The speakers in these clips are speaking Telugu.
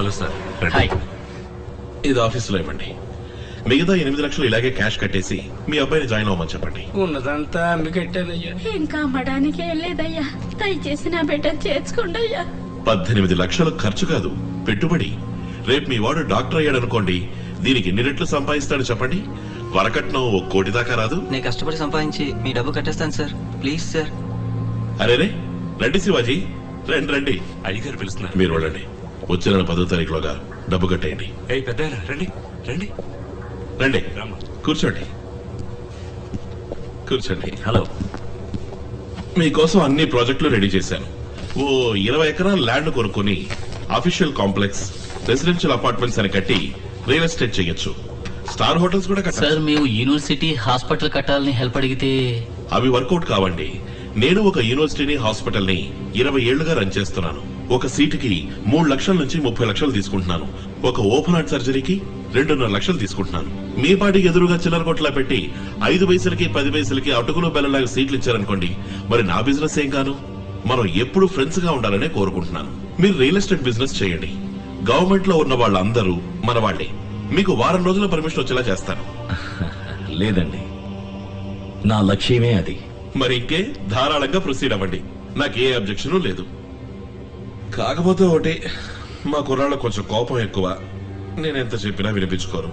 Hello sir. హాయ్. ఇది ఆఫీసులో ఇవ్వండి. మిగతా 8 లక్షలు ఇలాగే క్యాష్ కట్టేసి మీ అబ్బాయిని జాయిన్ అవ్వమని చెప్పండి. ఉన్నదంతా అమ్మి కట్టానయ్యా. ఇంకా అమ్మడానికి ఏం లేదయ్యా. దయచేసి నా బిడ్డ చేర్చుకోండి అయ్యా. 18 లక్షలు ఖర్చు కాదు, పెట్టుబడి. రేపు మీ వాడు డాక్టర్ అయ్యాడు అనుకోండి, దీనికి ఎన్ని రెట్లు సంపాదిస్తాడు చెప్పండి? వరకట్నం 1 కోటి దాకా రాదు. నేను కష్టపడి సంపాదించి మీ డబ్బు కట్టేస్తాను సార్. Please sir. అరేరే రండి శివాజీ, రండి రండి. అయ్యగారు పిలుస్తున్నారు. మీరు వెళ్ళండి. వచ్చే నెల 10వ తారీఖులోగా డబ్బు కట్టేయండి. పెద్ద రండి రండి రండి, రామ్మా. కూర్చోండి కూర్చోండి. హలో. మీకోసం అన్ని ప్రాజెక్టులు రెడీ చేశాను. ఓ 20 ఎకరాల ల్యాండ్ కొనుక్కొని అఫీషియల్ కాంప్లెక్స్, రెసిడెన్షియల్ అపార్ట్మెంట్స్ అని కట్టి రియల్ ఎస్టేట్ చేయొచ్చు. స్టార్ హోటల్స్ కూడా కట్టాలి. సార్ మేము యూనివర్సిటీ హాస్పిటల్ కట్టాలని హెల్ప్ అడిగితే అవి వర్కౌట్ కావండి. నేను ఒక యూనివర్సిటీని, హాస్పిటల్ ని 20 ఏళ్లుగా రన్ చేస్తున్నాను. ఒక సీటుకి 3 లక్షల నుంచి 30 లక్షలు తీసుకుంటున్నాను. ఒక ఓపెన్ హార్ట్ సర్జరీకి 2.5 లక్షలు తీసుకుంటున్నాను. మీ పాటికి ఎదురుగా చిల్లర కొట్లా పెట్టి 5 పైసలకి 10 పైసలకి అటుకులు బెల్లలాగా సీట్లు ఇచ్చారనుకోండి, మరి నా బిజినెస్ ఏం కాను? మనం ఎప్పుడు ఫ్రెండ్స్ గా ఉండాలనే కోరుకుంటున్నాను. మీరు రియల్ ఎస్టేట్ బిజినెస్ చేయండి. గవర్నమెంట్ లో ఉన్న వాళ్ళందరూ మన వాళ్లే. మీకు వారం రోజుల పర్మిషన్ వచ్చేలా చేస్తాను. లేదండి, నా లక్ష్యమే అది. మరి ఇంకే ధారాళంగా ప్రొసీడ్ అవ్వండి. నాకే అబ్జెక్షన్ లేదు. కాకపోతే ఒకటి, మా కుర్రాళ్ళకు కొంచెం కోపం ఎక్కువ. నేనెంత చెప్పినా వినిపించుకోరు,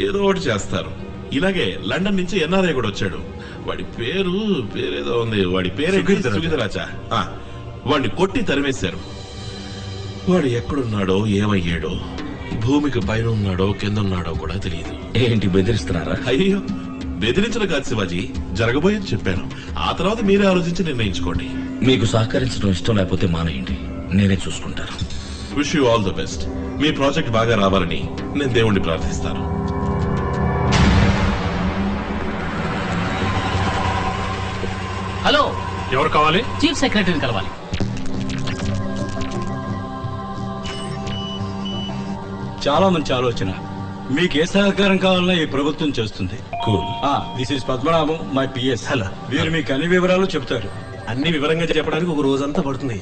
ఏదో ఒకటి చేస్తారు. ఇలాగే లండన్ నుంచి ఎన్ఆర్ఐ కూడా వచ్చాడు. వాడి పేరేదో ఉంది. వాడి పేరు సుగీతరాజా. వాడిని కొట్టి తరిమేశారు. వాడు ఎక్కడున్నాడో, ఏమయ్యాడో, భూమికి పైన ఉన్నాడో కింద ఉన్నాడో కూడా తెలియదు. ఏంటి బెదిరిస్తున్నారా? అయ్యో, బెదిరించడం కాదు శివాజీ, జరగబోయేది చెప్పాను. ఆ తర్వాత మీరే ఆలోచించి నిర్ణయించుకోండి. మీకు సహకరించడం ఇష్టం లేకపోతే మానేయండి, నేనే చూసుకుంటాను. Wish you all the best. Me project బాగా రావాలని నేను దేవుణ్ణి ప్రార్థిస్తాను. హలో, ఎవరు కావాలి? చీఫ్ సెక్రటరీని కలవాలి. చాలా మంచి ఆలోచన. మీకు ఏ సహకారం కావాలన్నా ఈ ప్రభుత్వం చేస్తుంది. Cool. This is Padmanabham, my PS. Hello. వీరు మీకు అన్ని వివరాలు చెప్తారు. అన్ని వివరంగా చెప్పడానికి ఒక రోజంతా పడుతుంది.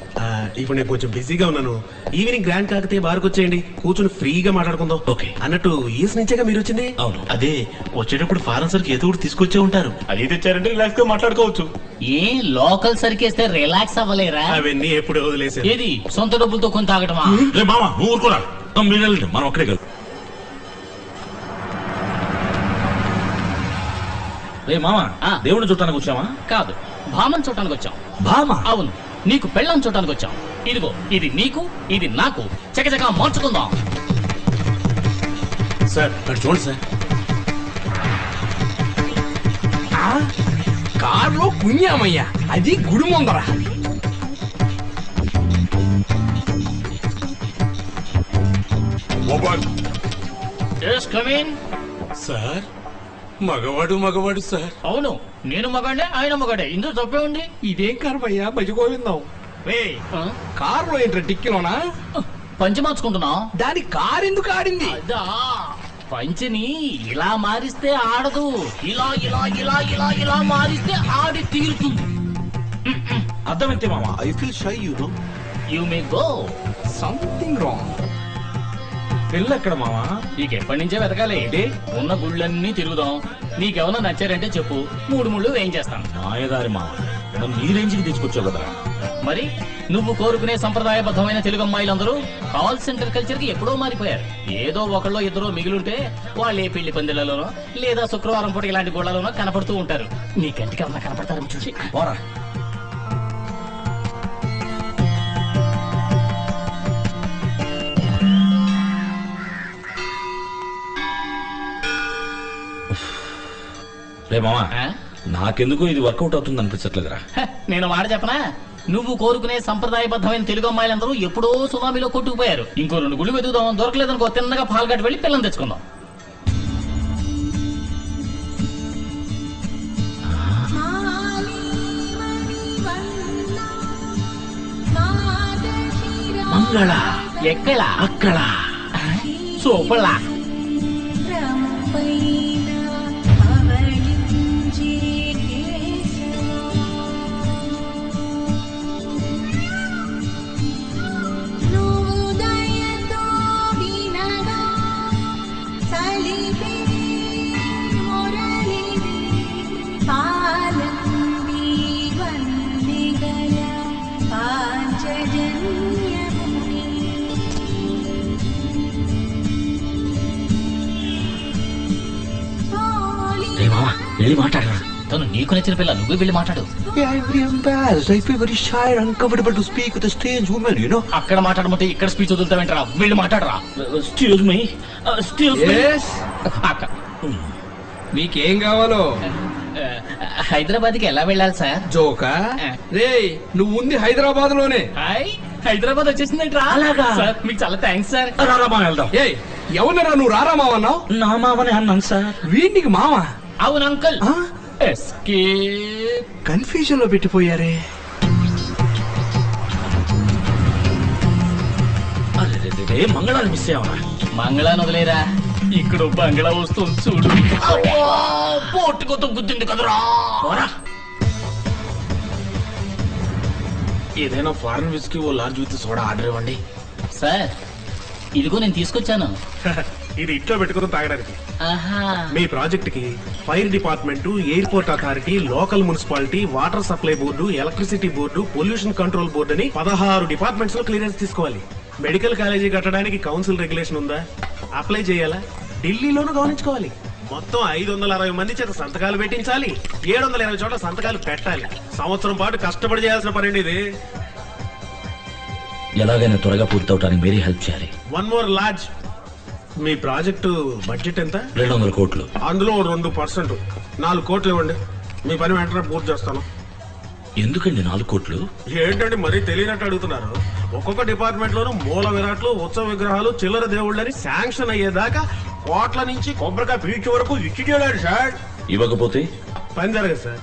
ఇప్పుడు నేను కొంచెం బిజీగా ఉన్నాను. ఈవినింగ్ గ్రాండ్ కాకతే బార్కి వచ్చేయండి, కూర్చొని ఫ్రీగా మాట్లాడుకుందాం. ఓకే. అన్నట్టు ఈస్ నుంచేగా మీరు వచ్చింది? అవును. అదే వచ్చేటప్పుడు ఫారెన్ సర్కి ఏదో ఒకటి తీసుకొచ్చే ఉంటారు. అది తెచ్చారంటే రిలాక్స్ గా మాట్లాడుకోవచ్చు. ఏ లోకల్ సరికేస్తే రిలాక్స్ అవ్వలేరా? అవన్నీ ఎప్పుడే వదిలేసారు. ఏది సొంత డబ్బులతో కొని తాగటమా? రే మామ, నువ్వు ఊరుకోరా. మీరు వెళ్ళండి, మనం ఒక్కడే కదా. రే మామ, దేవుడిని చూడటానికి వచ్చామా? కాదు, భామను చూడటానికి వచ్చాం. భామ? అవును, నీకు పెళ్ళం చూడటానికి వచ్చాం. ఇదిగో, ఇది నీకు, ఇది నాకు. చకచకా మార్చుకుందాం. సార్ అటు చూడండి సార్. కారులో పుణ్యామయ్యా, అది గుడి ముందర. సార్ మగవాడు సార్. అవును, నేను మగాడే, ఆయన మగాడే. ఇందులో తప్పే ఉంది. ఇదేం కర్మయ్యా, భజగోవిందాం. కారులో ఏంట్రా టిక్కిలోనా? పంచి మార్చుకుంటున్నాం. దాని కారు ఎందుకు ఆడింది? అదా, పంచిని ఇలా మారిస్తే ఆడదు, ఇలా ఇలా ఇలా ఇలా ఇలా మారిస్తే ఆడి తీరుతుంది. అర్థమైతే మామ. I feel shy, you know. You may go. Something wrong. పెళ్ళి ఎక్కడ మామ? నీకు ఎప్పటి నుంచే వెతకాలి. ఉన్న గుళ్ళన్నీ తిరుగుదాం. నీకెవరో నచ్చారంటే చెప్పు, 3 ముళ్ళు వేయించేస్తాను. నాయదారి మామ, నన్ను నీ రేంజ్కి తీసుకొచ్చావు కదా. మరి నువ్వు కోరుకునే సంప్రదాయబద్ధమైన తెలుగు అమ్మాయిలందరూ కాల్ సెంటర్ కల్చర్ కి ఎప్పుడో మారిపోయారు. ఏదో ఒకళ్ళో ఇద్దరో మిగిలింటే వాళ్ళే పెళ్లి పందిళ్లలోనో లేదా శుక్రవారం పూట ఇలాంటి గోళ్లలోనో కనపడుతూ ఉంటారు. నీ కంటికి ఎవరన్నా కనపడతారు చూసి పోరా. రే మామ, నాకెందుకు ఇది వర్కౌట్ అవుతుంది అనిపించట్లేదురా. నేను మాట చెప్పనా, నువ్వు కోరుకునే సంప్రదాయబద్ధమైన తెలుగు అమ్మాయిలందరూ ఎప్పుడో సునామీలో కొట్టుకుపోయారు. ఇంకో 2 గుళ్ళు వెతుకుదాం, దొరకలేదనుకో తిన్నగా పాల్గట్ వెళ్ళి పిల్లలు తెచ్చుకుందాం. మంగళ ఎక్కడ? అక్కడ. సూపర్లా. నువ్వు దయతో వెళ్ళి మాట్లాడరా. తను నీకు నచ్చిన పిల్ల, నువ్వే వెళ్ళి మాట్లాడు. అక్కడ మాట్లాడమంటే ఇక్కడ స్పీచ్ వదులుతావేంటరా? వెళ్ళి మాట్లాడరా. Excuse me, Yes. అక్క, మీకేం కావాలో? హైదరాబాద్ కి ఎలా వెళ్ళాలి సార్? జోకా రే, నువ్వు ఉంది హైదరాబాద్ లోనే. హాయ్, హైదరాబాద్ వచ్చేసిందంట్రా. అలాగా? సార్ మీకు చాలా థ్యాంక్స్ సార్. రారామా వెళ్దాం. ఏ ఎవరినరా నువ్వు రారా మావన్నావు? నా మామనే అన్నాను సార్. వీడికి మామ అవును అంకుల్. ఎస్కేప్. కన్ఫ్యూజన్ లో పెట్టిపోయారే. అరే మంగళాన్ని మిస్ అయ్యావా? మంగళాన్ని వదిలేరా, ఇక్కడ బంగ్లా వస్తుంది చూడు. పోటుకొత్త గుద్దింది కదరా. ఏదైనా ఫారెన్ విస్కీ ఓ లార్జ్ విత్ సోడా ఆర్డర్ ఇవ్వండి. సార్ ఇదిగో నేను తీసుకొచ్చాను. ఇది ఇంట్లో పెట్టుకుని తాగడానికి. ఆహా. మీ ప్రాజెక్ట్ కి fire department, airport authority, local municipality, water supply board, electricity board, pollution control board అని 16 డిపార్ట్మెంట్స్ లో క్లియరెన్స్ తీసుకోవాలి. మెడికల్ కాలేజీ కట్టడానికి కౌన్సిల్ రెగ్యులేషన్ ఉందా? అప్లై చేయాలా? ఢిల్లీలోనూ గమనించుకోవాలి. మొత్తం 560 మంది చేత సంతకాలు పెట్టించాలి. 720 చోట్ల సంతకాలు పెట్టాలి. సంవత్సరం పాటు కష్టపడి చేయాల్సిన పని ఇది. ఎలాగైనా త్వరగా పూర్తవటానికి మీరే హెల్ప్ చేయాలి. One more large. మీ ప్రాజెక్టు బడ్జెట్ ఎంత? 200 కోట్లు. అందులో 2%, 4 కోట్లు ఇవ్వండి. మీ పని వెంటనే పూర్తి చేస్తాను. ఎందుకండి 4 కోట్లు? ఏంటండి మరీ తెలియనట్టు అడుగుతున్నారు? ఒక్కొక్క డిపార్ట్మెంట్ లోనూ మూల విరాట్లు, ఉత్సవ విగ్రహాలు, చిల్లర దేవుళ్ళని శాంక్షన్ అయ్యేదాకా కోట్ల నుంచి కొబ్బరికాయ పీచు వరకు ఇచ్చి చేయడాడు సార్. ఇవ్వకపోతే పని జరగదు సార్.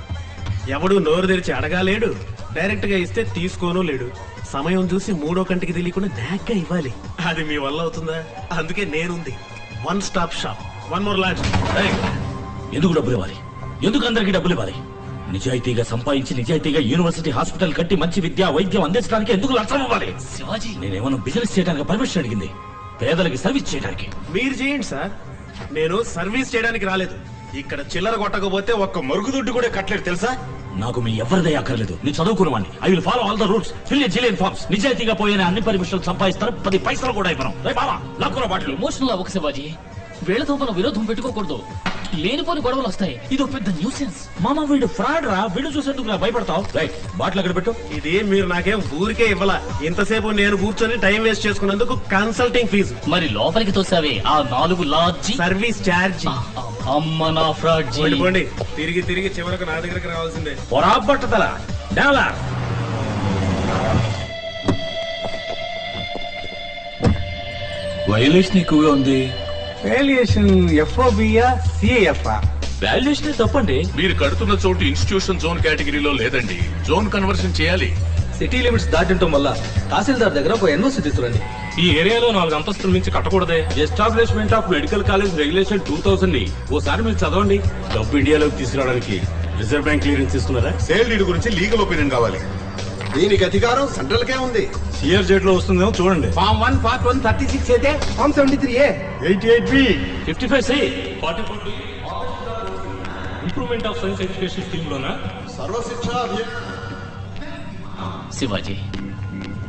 ఎవడు నోరు తెరిచి అడగాలేడు, డైరెక్ట్ గా ఇస్తే తీసుకోను లేడు. సమయం చూసి మూడో కంటికి తెలియకుండా నాగ్గా ఇవ్వాలి. అది మీ వల్ల అవుతుందా? అందుకే నేనుంది. One stop shop. One more large. ఎందుకు డబ్బులు ఇవ్వాలి? ఎందుకు అందరికి డబ్బులు ఇవ్వాలి? నిజాయితీగా సంపాదించి నిజాయితీగా యూనివర్సిటీ హాస్పిటల్ కట్టి మంచి విద్య వైద్యం అందించడానికి ఎందుకు లంచం ఇవ్వాలి? శివాజీ, నేనేమన్నా బిజినెస్ చేయడానికి పర్మిషన్ అడిగింది, పేదలకి సర్వీస్ చేయడానికి. మీరు చేయండి సార్, నేను సర్వీస్ చేయడానికి రాలేదు. ఇక్కడ చిల్లర కొట్టకపోతే ఒక్క మరుగుదొడ్డు కూడా కట్టలేదు తెలుసా? నాకు మీ ఎవరిదే అక్కర్లేదు. నేను చదువుకున్నవాడిని. I will follow all the rules, fill jillion forms. నిజాయితీగా పోయిన అన్ని పర్మిషన్లు సంపాదిస్తారు. 10 పైసలు కూడా ఇవ్వను. లాక్కున్న బాటలు. ఎమోషనల్ అవ్వక శివాజీ. వీళ్ళతో మనం విరోధం పెట్టుకోకూడదు. లేనిపోని గొడవలు వస్తాయి. ఇది ఒక పెద్ద న్యూసెన్స్. మామ వీడు ఫ్రాడ్ రా. వీడు చూసేందుకు భయపడతావు. రైట్, బాటిల్ అక్కడ పెట్టు. ఇది మీరు నాకేం ఊరికే ఇవ్వాల. ఇంతసేపు నేను కూర్చొని టైం వేస్ట్ చేసుకున్నందుకు కన్సల్టింగ్ ఫీజు. మరి లోపలికి తోసావే ఆ 4 లార్జీ సర్వీస్ ఛార్జ్. అమ్మ నా ఫ్రాడ్ జీ. పోండి, తిరిగి తిరిగి చివరకు నా దగ్గరికి రావాల్సిందే. పొరాబట్టతల డాలా. వైలేషన్ ఎక్కువగా ఉంది. Valuation ఎఫ్ఓబియా CaF? వాల్యుయేషన్ తప్పండి. మీరు కడుతున్న చోటు ఇన్స్టిట్యూషన్ జోన్ కేటగిరీలో లేదండి. జోన్ కన్వర్షన్ చేయాలి. సిటీ లిమిట్స్ దాటింటం వల్ల తహసీల్దార్ దగ్గర ఒక ఎన్ఓసి తీసుకురండి. ఈ ఏరియాలో 4 అంతస్తుల నుంచి కట్టకూడదే. Establishment of medical college regulation 2000 ని ఓసారి మీరు చదవండి. డబ్బు ఇండియాలోకి తీసుకురావడానికి రిజర్వ్ బ్యాంక్ క్లియరెన్స్ తీసుకున్నారా? సేల్ డీడ్ గురించి లీగల్ ఒపీనియన్ కావాలి. దీనికి అధికారం సెంట్రల్ కే ఉంది. సిఆర్జెడ్ లో వస్తుందేమో చూడండి. ఫామ్ 1 పార్ట్ 1 36 అయితే form 73A 88B 55C 44 improvement of science education scheme లోనా? సర్వశిక్ష అభియాన్. శివాజీ,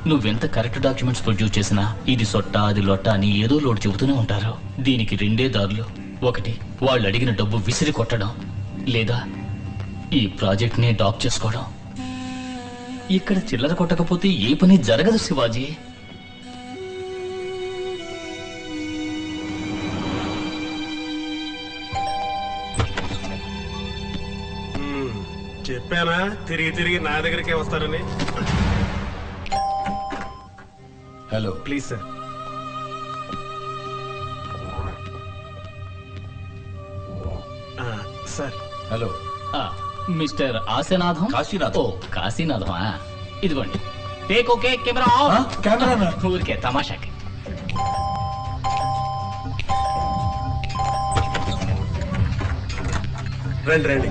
నువ్వెంత కరెక్ట్ డాక్యుమెంట్స్ ప్రొడ్యూస్ చేసినా ఇది సొట్ట అది లొట్ట అని ఏదో లోటు చెబుతూనే ఉంటారు. దీనికి 2 దారులు. ఒకటి, వాళ్ళు అడిగిన డబ్బు విసిరి కొట్టడం, లేదా ఈ ప్రాజెక్ట్ ని డాప్ చేసుకోవడం. ఇక్కడ చిల్లర కొట్టకపోతే ఏ పని జరగదు శివాజీ. చెప్పానా తిరిగి తిరిగి నా దగ్గరికే వస్తారని? Hello, please sir. Sir hello. Mister Ashanatham. Kashinatham. ఓ కాశీనాథం. ఇదిగోండి, take okay camera off. Camera ఊరికే తమాషాకి. రండి రండి.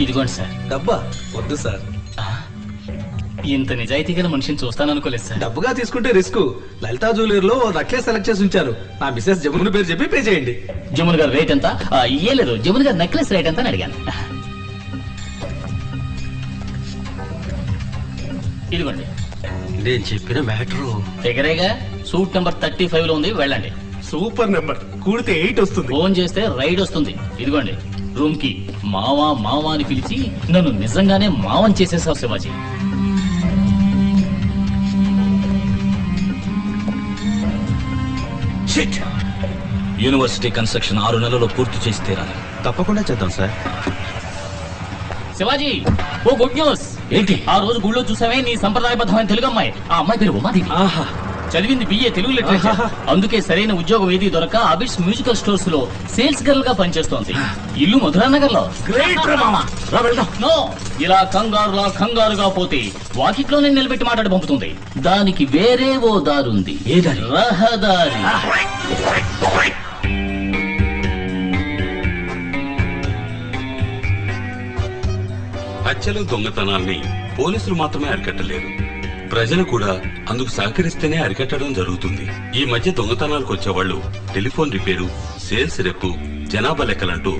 ఇదిగోండి సార్. డబ్బా వద్దు సార్. ఇంత నిజాయితీ గల మనిషిని చూస్తాననుకోలేదు సార్. డబ్బుగా తీసుకుంటే రిస్క్. లలితా జ్యువెలర్ లో నెక్లెస్ సెలెక్ట్ చేసి ఉంచారు. నా మిసెస్ జమున పేరు చెప్పి పే చేయండి. జమున్ గారు రేట్ ఎంత? ఏ లేదు, జమున్ గారు నెక్లెస్ రేట్ ఎంత అని అడిగాను. ఇదిగోండి. నేను చెప్పిన మ్యాటరు దగ్గరేగా సూట్ నెంబర్ 35 లో ఉంది, వెళ్ళండి. సూపర్ నెంబర్, కూడితే 8 వస్తుంది. ఫోన్ చేస్తే రైడ్ వస్తుంది. ఇదిగోండి రూమ్ కి. మావా మావా అని పిలిచి నన్ను నిజంగానే మావం చేసేసావు శివాజీ. యూనివర్సిటీ కన్స్ట్రక్షన్ 6 నెలల్లో పూర్తి చేసి తీరాలి. తప్పకుండా చేద్దాం సార్. శివాజీ, ఓ గుడ్ న్యూస్. ఏంటి? ఆ రోజు గుళ్ళో చూసావే నీ సంప్రదాయబద్ధమైన తెలుగు అమ్మాయి. ఆ అమ్మాయి పేరు ఉమాదేవి. ఆహా, చదివింది BA తెలుగు లిటరేచర్. అందుకే సరైన ఉద్యోగం ఏది దొరక అబిడ్స్ మ్యూజికల్ స్టోర్స్ లో సేల్స్ గర్ల్ గా పనిచేస్తోంది. ఇల్లు మధురానగర్ లో. నో, ఇలా కంగారుగా పోతే వాకిట్లోనే నిలబెట్టి మాట్లాడి పంపుతుంది. దానికి వేరే ఓ దారుంది. ఏ దారి? రహదారి. హత్యలు దొంగతనాల్ని పోలీసులు మాత్రమే అరికట్టలేరు, ప్రజలు కూడా అందుకు సహకరిస్తేనే అరికట్టడం జరుగుతుంది. ఈ మధ్య దొంగతనాలకు వచ్చేవాళ్లు టెలిఫోన్ రిపేరు, సేల్స్ రెప్పు, జనాభా లెక్కలంటూ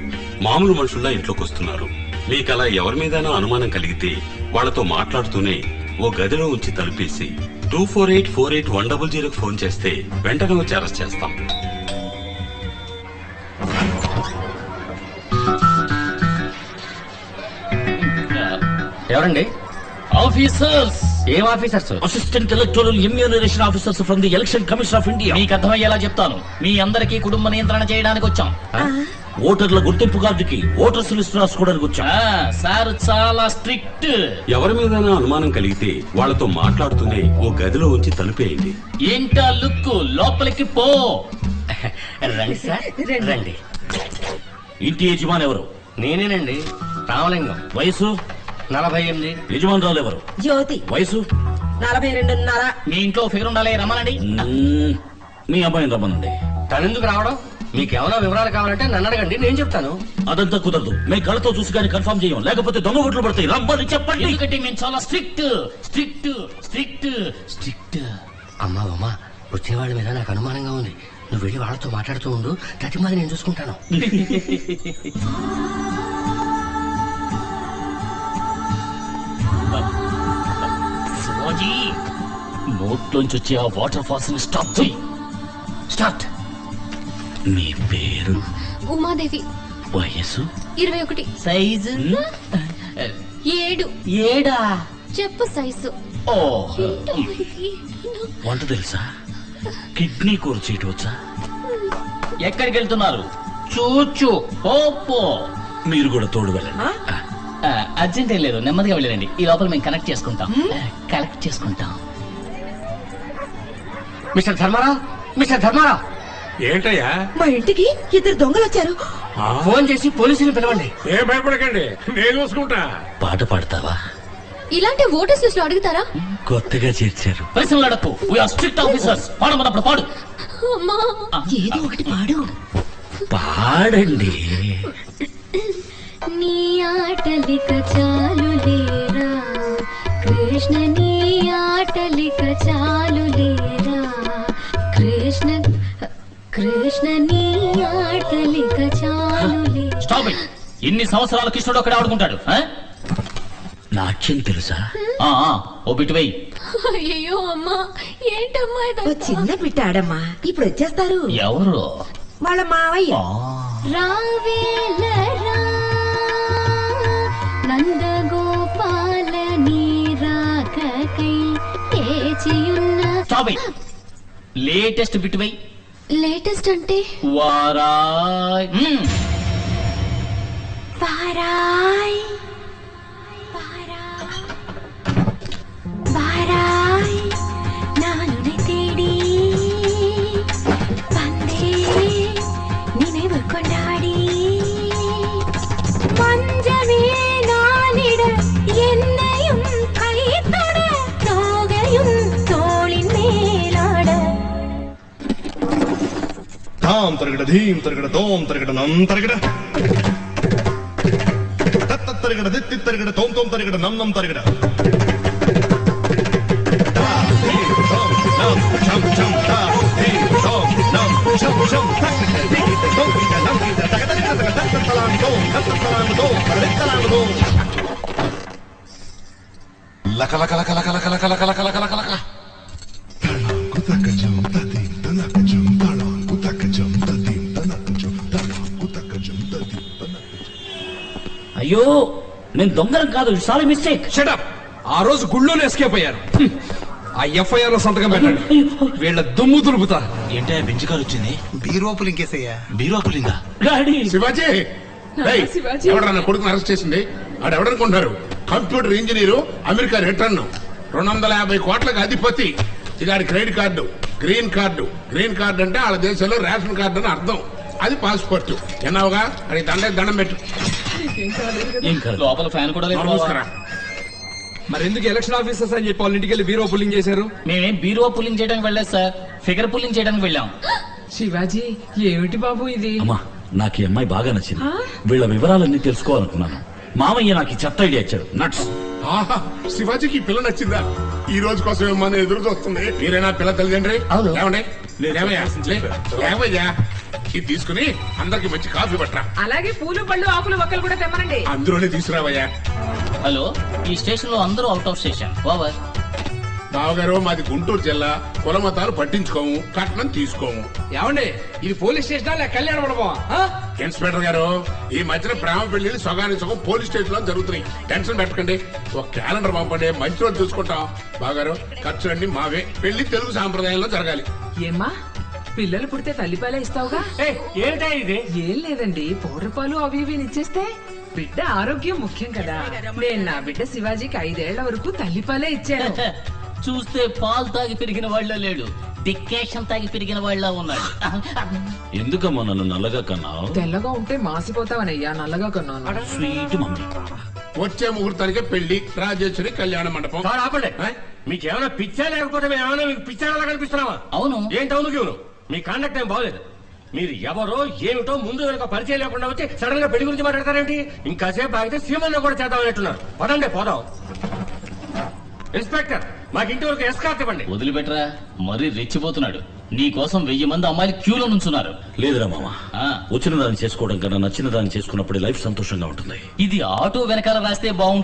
మామూలు మనుషుల్లా ఇంట్లోకి వస్తున్నారు. మీకలా ఎవరి మీదైనా అనుమానం కలిగితే వాళ్లతో మాట్లాడుతూనే ఓ గదిలో ఉంచి తలుపేసి 24848100 ఫోన్ చేస్తే వెంటనే వచ్చి అరెస్ట్ చేస్తాం. ఎవరండి? ఆఫీసర్స్. ఏం officers? Assistant electoral ఇమ్యూనరేషన్ officers from the election commission of India. మీకు అర్థమయ్యేలా చెప్తాను. మీ అందరికీ కుటుంబ నియంత్రణ చేయడానికి వచ్చాం. ఓటర్ల గుర్తింపు కార్డుకి ఓటర్స్ లిస్ట్ రాసుకోవడానికి వచ్చాం. సార్ చాలా స్ట్రిక్ట్. ఎవరి మీదైనా అనుమానం కలిగితే వాళ్లతో మాట్లాడుతూనే ఓ గదిలో ఉంచి తలుపేయండి. ఏంటా లుక్? లోపలికి పో. రండి సార్, రండి. ఇంటి యజమాని ఎవరు? నేనేనండి, రామలింగం. వయసు? 48. యజమానురాలు ఎవరు? జ్యోతి. వయసు? 42.5. మీ ఇంట్లో ఫిగర్ ఉండాలి, రమ్మనండి. మీ అమ్మాయిని రమ్మనండి. తనెందుకు రావడం? మీకేమైనా వివరాలు కావాలంటే నన్ను అడగండి, నేను చెప్తాను. అదంతా కుదరదు. మేము కళ్ళతో చూసి కానీ కన్ఫర్మ్ చేయం, లేకపోతే దొంగ ఓట్లు పడతాయి. రమ్మని చెప్పండి. ఎందుకంటే మేము చాలా స్ట్రిక్ట్. అమ్మా, వచ్చిన వాళ్ళ మీద నాకు అనుమానంగా ఉంది. నువ్వు వెళ్ళి వాళ్ళతో మాట్లాడుతూ ఉండు, ప్రతి మాది నేను చూసుకుంటాను. శివాజీ, నోట్లోంచి వచ్చే ఆ వాటర్ ఫాల్స్ ని స్టాప్ చేయి. స్టార్ట్. మీ పేరు? ఉమాదేవి. వయసు? 21. సైజు? 7. 7. చెప్పు సైజు. ఓ, వంట తెలుసా? కిడ్నీ కూర చేయటం వచ్చా? ఎక్కడికి వెళ్తున్నారు? చూచు. ఓపో. మీరు కూడా తోడు వెళ్ళండి. అర్జెంట్ ఏం లేదు, నెమ్మదిగా వెళ్ళండి. ఈ లోపల మేము కనెక్ట్ చేసుకుంటాం. కలెక్ట్ చేసుకుంటాం. మిస్టర్ ధర్మారావు. ఏంటయ్యా? మా ఇంటికి 2 దొంగలు వచ్చారు. ఫోన్ చేసి పోలీసులు పిలవండి. ఏం భయపడకండి, నేను చూసుకుంటా. పాట పాడతావా? ఇలాంటి ఓటర్స్ లిస్ట్ లో అడుగుతారా? కొత్తగా చేర్చారు. ప్రశ్నలు అడక్కు. We're strict officers. పాడమన్నప్పుడు పాడు. అమ్మా, ఏదో ఒకటి పాడు. పాడండి. నీ ఆటలిక చాలు లేరా కృష్ణ, నీ ఆటలిక చాలు లేరా కృష్ణ, నీ ఆటలిక చాలు లేరా. Stop it. ఇన్ని సంవత్సరాల కృష్ణుడు అక్కడ ఆడుకుంటాడు. నాట్యం తెలుసా? ఓ బిట్టు వెయ్యి. అయ్యో అమ్మా, ఏంటమ్మా ఓ ఇదంతా? చిన్న బిడ్డ ఆడమ్మా, ఇప్పుడు వచ్చేస్తారు. ఎవరు? వాళ్ళ మావయ్య. రావేలరా నందగోపాల నీ రాకకై వేచియున్న. Stop it. లేటెస్ట్ బిట్టు వెయ్యి. లేటెస్ట్ అంటే? వారాయ్. వారాయ్ வாராய் நான் உன்னை தேடி வந்தேன் நினைவு கொண்டாடி மஞ்சமே நானிட என்னையும் கைத்தொட தோகையும் தோளின் மேலாட. தாம் தருகிட தீம் தருகிட தோம் தருகிட நம் தருகிட தத்த தருகிட தித்தி தருகிட தோம் தோம் தருகிட நம் நம் தருகிட లక లక లక లక లక లక లక లక లక లక అయ్యో నేను దొంగరం కాదు, సారీ మిస్టేక్. షటప్. ఆ రోజు గుళ్ళోనే ఎస్కేప్ అయ్యారు. ఆ ఎఫ్ఐఆర్ లో సంతకం పెట్టండి. వీళ్ళ దుమ్ము దులుపుతా. ఏంటే బెంచ్ కారు వచ్చింది? బీరోపులు ఇంకేసయ్యా. బీరోపులింగా? డాడీ శివాజీ ఎవడన్నా నా కొడుకుని అరెస్ట్ చేసింది? ఆడు ఎవడనుకుంటున్నారు? కంప్యూటర్ ఇంజనీరు, అమెరికా రిటర్న్, 250 కోట్లకు అధిపతి. ఇది ఆడి credit card, green card. Green card అంటే వాళ్ళ దేశంలో రేషన్ కార్డు అని అర్థం. అది పాస్పోర్ట్. ఎన్నావుగా అది దండం పెట్టు. ఏం కాదు. లోపల ఫ్యాన్ కూడా లేదు బావా. మూసుకురా. మరి ఎందుకు ఎలక్షన్ ఆఫీసర్స్ అని చెప్పి వాళ్ళ ఇంటికి వెళ్ళి బీరో పుల్లింగ్ చేశారు? మేమేం బీరో పుల్లింగ్ చేయడానికి వెళ్ళలేదు సార్, ఫిగర్ పుల్లింగ్ చేయడానికి వెళ్ళాం. శివాజీ ఏమిటి బాబు ఇది? అమ్మా నాకు ఈ అమ్మాయి బాగా నచ్చింది. వీళ్ళ వివరాలన్నీ తెలుసుకోవాలనుకున్నాను. మామయ్య నాకు ఈ చెత్త ఐడియా ఇచ్చాడు. నట్స్. ఆహా, శివాజీకి ఈ పిల్ల నచ్చిందా? ఈ రోజు కోసం ఏమన్నా ఎదురు చూస్తుంది. మీరేనా పిల్ల తల్లిదండ్రి? లేవండి. లేవయ్యా. ఇది తీసుకుని అందరికి మంచి కాఫీ పట్టరా. అలాగే పూలు పళ్ళు ఆకులు ఒక్కలు కూడా తెమ్మనండి. అందులోనే తీసుకురావయ్యా. హలో, ఈ స్టేషన్ లో అందరూ అవుట్ ఆఫ్ స్టేషన్. ఓవర్. బావగారు, మాది గుంటూరు జిల్లా. కుల మతాలు పట్టించుకోము, కట్నం తీసుకోము. ఏమండి, ఇది పోలీస్ స్టేషనా లేక కళ్యాణ మండపమా? ఇన్స్పెక్టర్ గారు, ఈ మధ్యన ప్రేమ పెళ్లిని సగానికి సగం పోలీస్ స్టేషన్ లో జరుగుతున్నాయి. టెన్షన్ పెట్టకండి. ఒక క్యాలెండర్ పంపండి, మంచి రోజు చూసుకుంటాం. బావగారు, ఖర్చులన్నీ మావే. పెళ్లి తెలుగు సాంప్రదాయంలో జరగాలి. ఏమ్మా పిల్లలు పుడితే తల్లిపాలే ఇస్తావుగా? ఏంటా ఇది? ఏం లేదండి, పౌడర్ పాలు అవి ఇవి ఇచ్చేస్తే బిడ్డ ఆరోగ్యం ముఖ్యం కదా. నేను నా బిడ్డ శివాజీకి 5 ఏళ్ల వరకు తల్లిపాలే ఇచ్చాను. చూస్తే పాలు తాగి పెరిగిన వాళ్ళ లేడు, డిక్కేషన్ తాగి పెరిగిన వాళ్ళ ఉన్నాడు. ఎందుకమ్మా నన్ను నల్లగా కన్నావు? తెల్లగా ఉంటే మాసిపోతావనయ్యా, నల్లగా కొన్నాను. Sweet mummy. వచ్చే ముహూర్తానికే పెళ్లి, రాజేశ్వరి కళ్యాణ మండపం. ఆపండి. మీకేమైనా పిచ్చా లేకపోతే మేమేమైనా మీకు పిచ్చాలా కనిపిస్తున్నావా? అవును. ఏంటవును క్యూను? మీ కాండక్ట్ ఏం బాగలేదు. మీరు ఎవరో ఏమిటో ముందు వెనక పరిచయం లేకుండా వచ్చి సడన్ గా పెళ్లి గురించి మాట్లాడతారేంటి? ఇంకాసేపు ఆగితే సీమన్న కూడా చేద్దామన్నట్టున్నారు. పదండి పోదాం. ఇన్స్పెక్టర్, మాకు ఇంటి వరకు ఎస్కార్ట్ ఇవ్వండి. వదిలిపెట్టరా, మరీ రెచ్చిపోతున్నాడు. నీ కోసం 1000 మంది అమ్మాయిలు క్యూలో నుంచున్నారు. లేదురా మామ, వచ్చిన దాన్ని చేసుకోవడం కన్నా నచ్చిన దాన్ని చేసుకున్నప్పుడు లైఫ్ సంతోషంగా ఉంటుంది. ఇది ఆటో వెనకాల రాస్తే బాగుంటుంది.